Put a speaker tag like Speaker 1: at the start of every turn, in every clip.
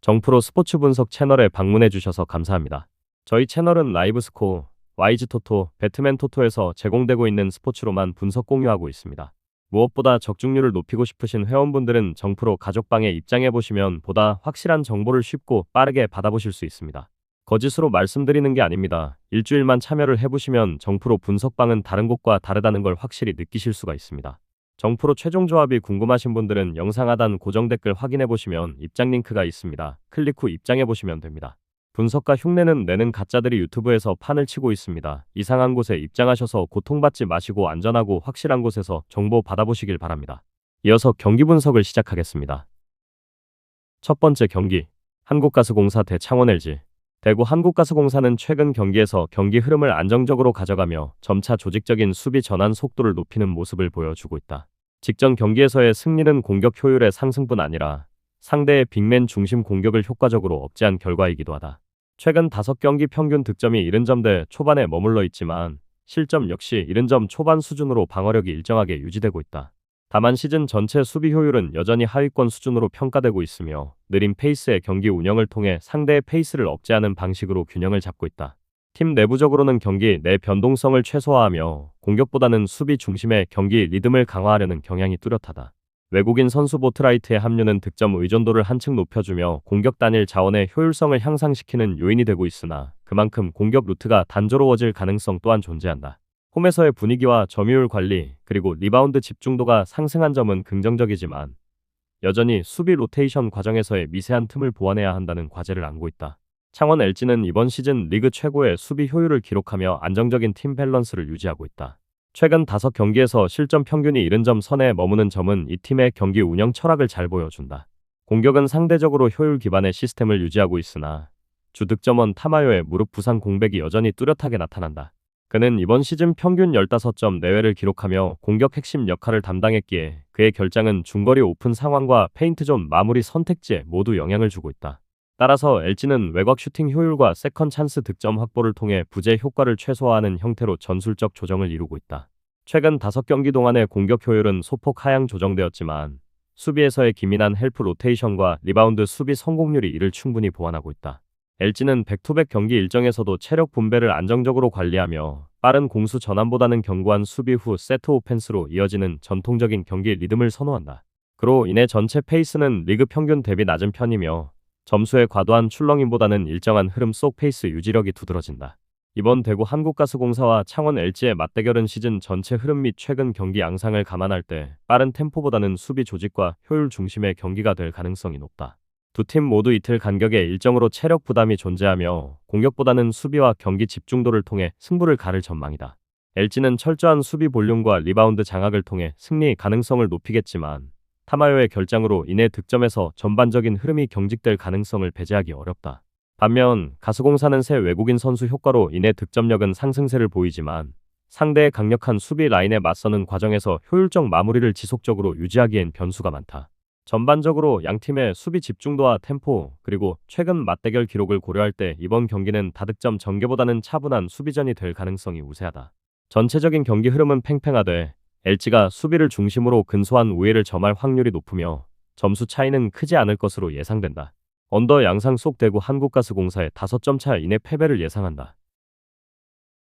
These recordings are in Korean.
Speaker 1: 정프로 스포츠 분석 채널에 방문해 주셔서 감사합니다. 저희 채널은 라이브 스코어, YG 토토, 배트맨 토토에서 제공되고 있는 스포츠로만 분석 공유하고 있습니다. 무엇보다 적중률을 높이고 싶으신 회원분들은 정프로 가족방에 입장해 보시면 보다 확실한 정보를 쉽고 빠르게 받아보실 수 있습니다. 거짓으로 말씀드리는 게 아닙니다. 일주일만 참여를 해보시면 정프로 분석방은 다른 곳과 다르다는 걸 확실히 느끼실 수가 있습니다. 정프로 최종 조합이 궁금하신 분들은 영상 하단 고정 댓글 확인해 보시면 입장 링크가 있습니다. 클릭 후 입장해 보시면 됩니다. 분석가 흉내는 내는 가짜들이 유튜브에서 판을 치고 있습니다. 이상한 곳에 입장하셔서 고통받지 마시고 안전하고 확실한 곳에서 정보 받아보시길 바랍니다. 이어서 경기 분석을 시작하겠습니다. 첫 번째 경기, 한국가스공사 대 창원 LG. 대구 한국가스공사는 최근 경기에서 경기 흐름을 안정적으로 가져가며 점차 조직적인 수비 전환 속도를 높이는 모습을 보여주고 있다. 직전 경기에서의 승리는 공격 효율의 상승뿐 아니라 상대의 빅맨 중심 공격을 효과적으로 억제한 결과이기도 하다. 최근 5경기 평균 득점이 70점대 초반에 머물러 있지만 실점 역시 70점 초반 수준으로 방어력이 일정하게 유지되고 있다. 다만 시즌 전체 수비 효율은 여전히 하위권 수준으로 평가되고 있으며 느린 페이스의 경기 운영을 통해 상대의 페이스를 억제하는 방식으로 균형을 잡고 있다. 팀 내부적으로는 경기 내 변동성을 최소화하며 공격보다는 수비 중심의 경기 리듬을 강화하려는 경향이 뚜렷하다. 외국인 선수 보트라이트의 합류는 득점 의존도를 한층 높여주며 공격 단일 자원의 효율성을 향상시키는 요인이 되고 있으나 그만큼 공격 루트가 단조로워질 가능성 또한 존재한다. 홈에서의 분위기와 점유율 관리, 그리고 리바운드 집중도가 상승한 점은 긍정적이지만 여전히 수비 로테이션 과정에서의 미세한 틈을 보완해야 한다는 과제를 안고 있다. 창원 LG는 이번 시즌 리그 최고의 수비 효율을 기록하며 안정적인 팀 밸런스를 유지하고 있다. 최근 5경기에서 실점 평균이 70점 선에 머무는 점은 이 팀의 경기 운영 철학을 잘 보여준다. 공격은 상대적으로 효율 기반의 시스템을 유지하고 있으나 주 득점원 타마요의 무릎 부상 공백이 여전히 뚜렷하게 나타난다. 그는 이번 시즌 평균 15점 내외를 기록하며 공격 핵심 역할을 담당했기에 그의 결장은 중거리 오픈 상황과 페인트존 마무리 선택지에 모두 영향을 주고 있다. 따라서 LG는 외곽 슈팅 효율과 세컨 찬스 득점 확보를 통해 부재 효과를 최소화하는 형태로 전술적 조정을 이루고 있다. 최근 5경기 동안의 공격 효율은 소폭 하향 조정되었지만 수비에서의 기민한 헬프 로테이션과 리바운드 수비 성공률이 이를 충분히 보완하고 있다. LG는 백투백 경기 일정에서도 체력 분배를 안정적으로 관리하며 빠른 공수 전환보다는 견고한 수비 후 세트 오펜스로 이어지는 전통적인 경기 리듬을 선호한다. 그로 인해 전체 페이스는 리그 평균 대비 낮은 편이며 점수의 과도한 출렁임보다는 일정한 흐름 속 페이스 유지력이 두드러진다. 이번 대구 한국가스공사와 창원 LG의 맞대결은 시즌 전체 흐름 및 최근 경기 양상을 감안할 때 빠른 템포보다는 수비 조직과 효율 중심의 경기가 될 가능성이 높다. 두 팀 모두 이틀 간격에 일정으로 체력 부담이 존재하며 공격보다는 수비와 경기 집중도를 통해 승부를 가를 전망이다. LG는 철저한 수비 볼륨과 리바운드 장악을 통해 승리 가능성을 높이겠지만 타마요의 결장으로 인해 득점에서 전반적인 흐름이 경직될 가능성을 배제하기 어렵다. 반면 가스공사는 새 외국인 선수 효과로 인해 득점력은 상승세를 보이지만 상대의 강력한 수비 라인에 맞서는 과정에서 효율적 마무리를 지속적으로 유지하기엔 변수가 많다. 전반적으로 양팀의 수비 집중도와 템포, 그리고 최근 맞대결 기록을 고려할 때 이번 경기는 다득점 전개보다는 차분한 수비전이 될 가능성이 우세하다. 전체적인 경기 흐름은 팽팽하되 LG가 수비를 중심으로 근소한 우위를 점할 확률이 높으며 점수 차이는 크지 않을 것으로 예상된다. 언더 양상 속 대구 한국가스공사의 5점 차 이내 패배를 예상한다.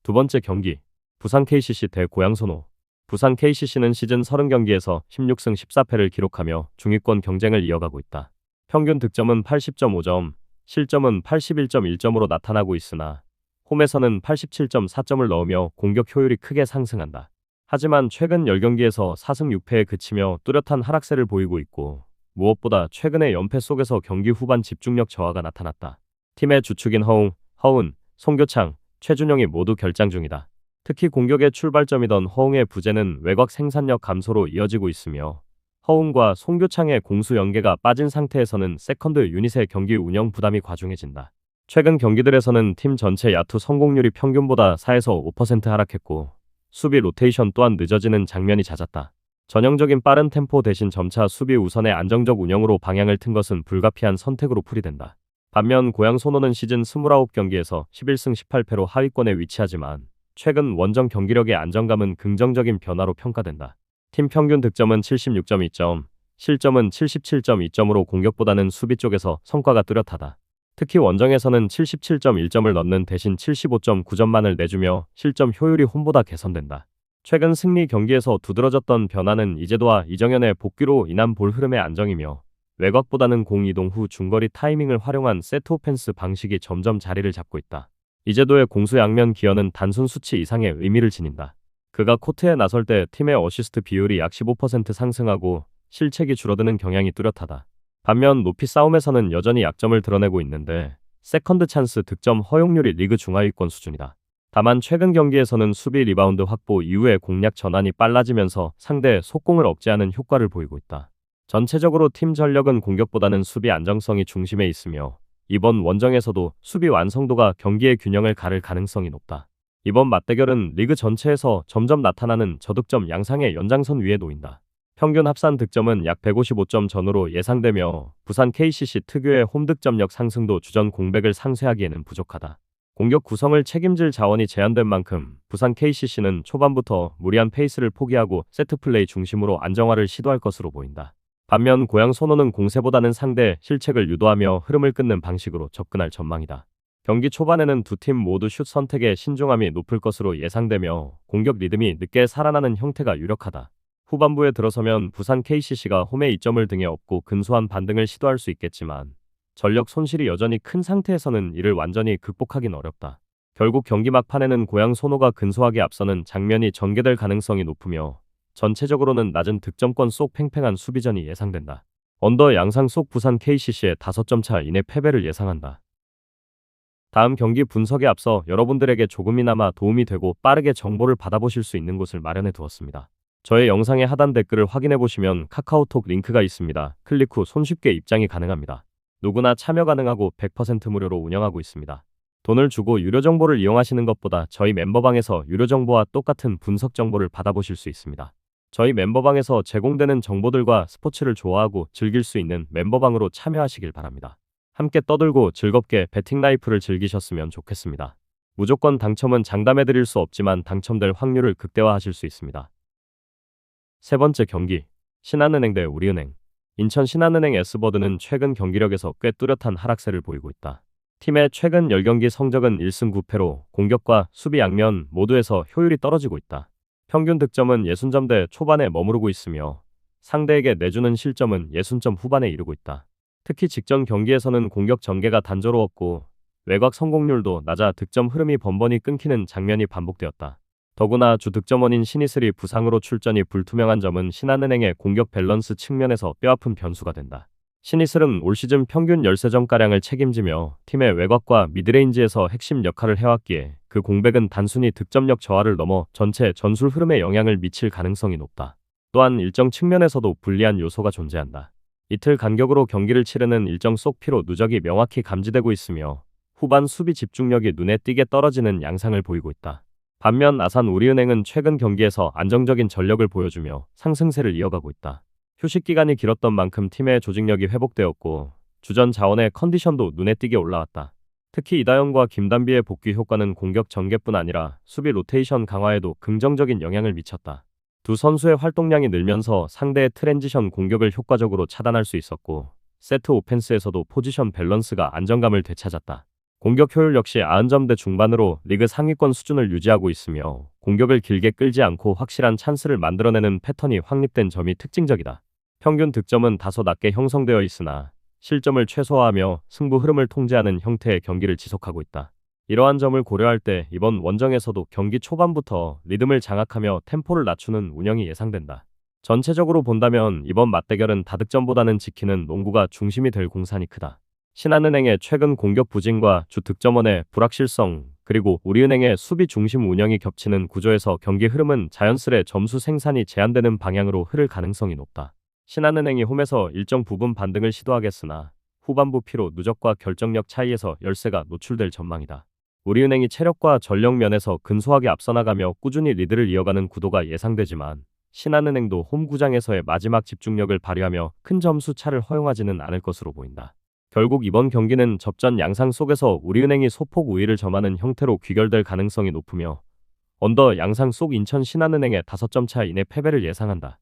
Speaker 1: 두 번째 경기, 부산 KCC 대 고양소노. 부산 KCC는 시즌 30경기에서 16승 14패를 기록하며 중위권 경쟁을 이어가고 있다. 평균 득점은 80.5점, 실점은 81.1점으로 나타나고 있으나 홈에서는 87.4점을 넣으며 공격 효율이 크게 상승한다. 하지만 최근 10경기에서 4승 6패에 그치며 뚜렷한 하락세를 보이고 있고 무엇보다 최근의 연패 속에서 경기 후반 집중력 저하가 나타났다. 팀의 주축인 허운, 송교창, 최준영이 모두 결장 중이다. 특히 공격의 출발점이던 허웅의 부재는 외곽 생산력 감소로 이어지고 있으며 허웅과 송교창의 공수 연계가 빠진 상태에서는 세컨드 유닛의 경기 운영 부담이 과중해진다. 최근 경기들에서는 팀 전체 야투 성공률이 평균보다 4에서 5% 하락했고 수비 로테이션 또한 늦어지는 장면이 잦았다. 전형적인 빠른 템포 대신 점차 수비 우선의 안정적 운영으로 방향을 튼 것은 불가피한 선택으로 풀이된다. 반면 고양소노는 시즌 29경기에서 11승 18패로 하위권에 위치하지만 최근 원정 경기력의 안정감은 긍정적인 변화로 평가된다. 팀 평균 득점은 76.2점, 실점은 77.2점으로 공격보다는 수비 쪽에서 성과가 뚜렷하다. 특히 원정에서는 77.1점을 넣는 대신 75.9점만을 내주며 실점 효율이 홈보다 개선된다. 최근 승리 경기에서 두드러졌던 변화는 이재도와 이정현의 복귀로 인한 볼 흐름의 안정이며 외곽보다는 공 이동 후 중거리 타이밍을 활용한 세트 오펜스 방식이 점점 자리를 잡고 있다. 이재도의 공수 양면 기여는 단순 수치 이상의 의미를 지닌다. 그가 코트에 나설 때 팀의 어시스트 비율이 약 15% 상승하고 실책이 줄어드는 경향이 뚜렷하다. 반면 높이 싸움에서는 여전히 약점을 드러내고 있는데 세컨드 찬스 득점 허용률이 리그 중하위권 수준이다. 다만 최근 경기에서는 수비 리바운드 확보 이후에 공략 전환이 빨라지면서 상대의 속공을 억제하는 효과를 보이고 있다. 전체적으로 팀 전력은 공격보다는 수비 안정성이 중심에 있으며 이번 원정에서도 수비 완성도가 경기의 균형을 가를 가능성이 높다. 이번 맞대결은 리그 전체에서 점점 나타나는 저득점 양상의 연장선 위에 놓인다. 평균 합산 득점은 약 155점 전후로 예상되며 부산 KCC 특유의 홈득점력 상승도 주전 공백을 상쇄하기에는 부족하다. 공격 구성을 책임질 자원이 제한된 만큼 부산 KCC는 초반부터 무리한 페이스를 포기하고 세트플레이 중심으로 안정화를 시도할 것으로 보인다. 반면 고양 손호는 공세보다는 상대 실책을 유도하며 흐름을 끊는 방식으로 접근할 전망이다. 경기 초반에는 두 팀 모두 슛 선택에 신중함이 높을 것으로 예상되며 공격 리듬이 늦게 살아나는 형태가 유력하다. 후반부에 들어서면 부산 KCC가 홈에 이점을 등에 업고 근소한 반등을 시도할 수 있겠지만 전력 손실이 여전히 큰 상태에서는 이를 완전히 극복하긴 어렵다. 결국 경기 막판에는 고양 손호가 근소하게 앞서는 장면이 전개될 가능성이 높으며 전체적으로는 낮은 득점권 속 팽팽한 수비전이 예상된다. 언더 양상 속 부산 KCC의 5점 차 이내 패배를 예상한다. 다음 경기 분석에 앞서 여러분들에게 조금이나마 도움이 되고 빠르게 정보를 받아보실 수 있는 곳을 마련해 두었습니다. 저의 영상의 하단 댓글을 확인해 보시면 카카오톡 링크가 있습니다. 클릭 후 손쉽게 입장이 가능합니다. 누구나 참여 가능하고 100% 무료로 운영하고 있습니다. 돈을 주고 유료 정보를 이용하시는 것보다 저희 멤버방에서 유료 정보와 똑같은 분석 정보를 받아보실 수 있습니다. 저희 멤버방에서 제공되는 정보들과 스포츠를 좋아하고 즐길 수 있는 멤버방으로 참여하시길 바랍니다. 함께 떠들고 즐겁게 배팅 라이프를 즐기셨으면 좋겠습니다. 무조건 당첨은 장담해 드릴 수 없지만 당첨될 확률을 극대화하실 수 있습니다. 세 번째 경기, 신한은행 대 우리은행. 인천 신한은행 S버드는 최근 경기력에서 꽤 뚜렷한 하락세를 보이고 있다. 팀의 최근 10경기 성적은 1승 9패로 공격과 수비 양면 모두에서 효율이 떨어지고 있다. 평균 득점은 60점대 초반에 머무르고 있으며 상대에게 내주는 실점은 60점 후반에 이르고 있다. 특히 직전 경기에서는 공격 전개가 단조로웠고 외곽 성공률도 낮아 득점 흐름이 번번이 끊기는 장면이 반복되었다. 더구나 주 득점원인 신이슬이 부상으로 출전이 불투명한 점은 신한은행의 공격 밸런스 측면에서 뼈아픈 변수가 된다. 신이슬은 올 시즌 평균 13점가량을 책임지며 팀의 외곽과 미드레인지에서 핵심 역할을 해왔기에 그 공백은 단순히 득점력 저하를 넘어 전체 전술 흐름에 영향을 미칠 가능성이 높다. 또한 일정 측면에서도 불리한 요소가 존재한다. 이틀 간격으로 경기를 치르는 일정 속 피로 누적이 명확히 감지되고 있으며 후반 수비 집중력이 눈에 띄게 떨어지는 양상을 보이고 있다. 반면 아산 우리은행은 최근 경기에서 안정적인 전력을 보여주며 상승세를 이어가고 있다. 휴식 기간이 길었던 만큼 팀의 조직력이 회복되었고 주전 자원의 컨디션도 눈에 띄게 올라왔다. 특히 이다영과 김단비의 복귀 효과는 공격 전개뿐 아니라 수비 로테이션 강화에도 긍정적인 영향을 미쳤다. 두 선수의 활동량이 늘면서 상대의 트랜지션 공격을 효과적으로 차단할 수 있었고 세트 오펜스에서도 포지션 밸런스가 안정감을 되찾았다. 공격 효율 역시 90점대 중반으로 리그 상위권 수준을 유지하고 있으며 공격을 길게 끌지 않고 확실한 찬스를 만들어내는 패턴이 확립된 점이 특징적이다. 평균 득점은 다소 낮게 형성되어 있으나 실점을 최소화하며 승부 흐름을 통제하는 형태의 경기를 지속하고 있다. 이러한 점을 고려할 때 이번 원정에서도 경기 초반부터 리듬을 장악하며 템포를 낮추는 운영이 예상된다. 전체적으로 본다면 이번 맞대결은 다득점보다는 지키는 농구가 중심이 될 공산이 크다. 신한은행의 최근 공격 부진과 주 득점원의 불확실성, 그리고 우리은행의 수비 중심 운영이 겹치는 구조에서 경기 흐름은 자연스레 점수 생산이 제한되는 방향으로 흐를 가능성이 높다. 신한은행이 홈에서 일정 부분 반등을 시도하겠으나 후반부 피로 누적과 결정력 차이에서 열세가 노출될 전망이다. 우리은행이 체력과 전력 면에서 근소하게 앞서 나가며 꾸준히 리드를 이어가는 구도가 예상되지만 신한은행도 홈 구장에서의 마지막 집중력을 발휘하며 큰 점수 차를 허용하지는 않을 것으로 보인다. 결국 이번 경기는 접전 양상 속에서 우리은행이 소폭 우위를 점하는 형태로 귀결될 가능성이 높으며 언더 양상 속 인천 신한은행의 5점 차 이내 패배를 예상한다.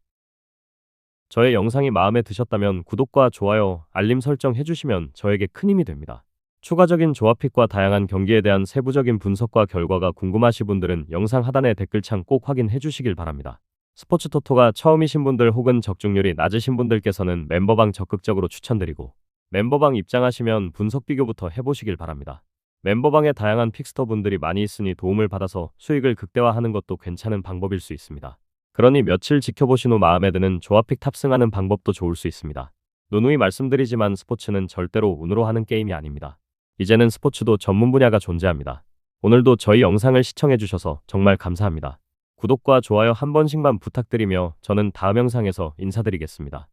Speaker 1: 저의 영상이 마음에 드셨다면 구독과 좋아요, 알림 설정 해주시면 저에게 큰 힘이 됩니다. 추가적인 조합픽과 다양한 경기에 대한 세부적인 분석과 결과가 궁금하신 분들은 영상 하단의 댓글창 꼭 확인해 주시길 바랍니다. 스포츠 토토가 처음이신 분들 혹은 적중률이 낮으신 분들께서는 멤버방 적극적으로 추천드리고, 멤버방 입장하시면 분석 비교부터 해보시길 바랍니다. 멤버방에 다양한 픽스터 분들이 많이 있으니 도움을 받아서 수익을 극대화하는 것도 괜찮은 방법일 수 있습니다. 그러니 며칠 지켜보신 후 마음에 드는 조합픽 탑승하는 방법도 좋을 수 있습니다. 누누이 말씀드리지만 스포츠는 절대로 운으로 하는 게임이 아닙니다. 이제는 스포츠도 전문 분야가 존재합니다. 오늘도 저희 영상을 시청해주셔서 정말 감사합니다. 구독과 좋아요 한 번씩만 부탁드리며 저는 다음 영상에서 인사드리겠습니다.